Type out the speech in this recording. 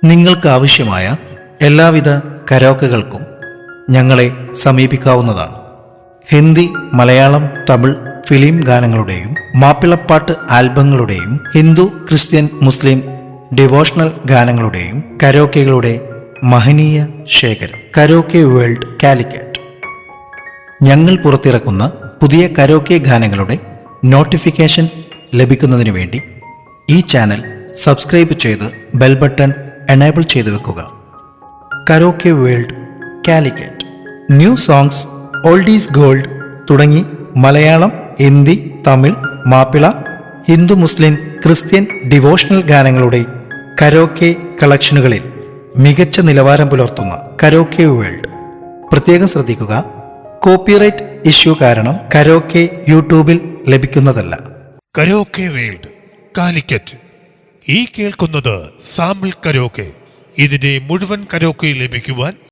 നിങ്ങൾക്ക് ആവശ്യമായ എല്ലാവിധ കരോക്കകൾക്കും ഞങ്ങളെ സമീപിക്കാവുന്നതാണ്. ഹിന്ദി, മലയാളം, തമിഴ് ഫിലിം ഗാനങ്ങളുടെയും മാപ്പിളപ്പാട്ട് ആൽബങ്ങളുടെയും ഹിന്ദു, ക്രിസ്ത്യൻ, മുസ്ലിം ഡിവോഷണൽ ഗാനങ്ങളുടെയും കരോക്കകളുടെ മഹനീയ ശേഖരം. Karaoke world Calicut. ഞങ്ങൾ പുറത്തിറക്കുന്ന പുതിയ കരോക്കെ ഗാനങ്ങളുടെ നോട്ടിഫിക്കേഷൻ ലഭിക്കുന്നതിന് വേണ്ടി ഈ ചാനൽ സബ്സ്ക്രൈബ് ചെയ്ത് ബെൽ ബട്ടൺ എനേബിൾ ചെയ്തു വെക്കുക. Karaoke world Calicut. New songs, oldies gold തുടങ്ങി മലയാളം, ഹിന്ദി, തമിഴ്, മാപ്പിള, ഹിന്ദു, മുസ്ലിം, ക്രിസ്ത്യൻ ഡിവോഷണൽ ഗാനങ്ങളുടെ കരോക്കെ കളക്ഷനുകളിൽ മികച്ച നിലവാരം പുലർത്തുന്ന കരോക്കെ വേൾഡ്. പ്രത്യേകം ശ്രദ്ധിക്കുക, കോപ്പിറൈറ്റ് ഇഷ്യൂ കാരണം കരോക്കെ യൂട്യൂബിൽ ലഭിക്കുന്നതല്ല. Karaoke world Calicut. ഈ കേൾക്കുന്നത് സാമ്പിൾ കരോക്കെ. ഇതിന്റെ മുഴുവൻ കരോക്കെ ലഭിക്കുവാൻ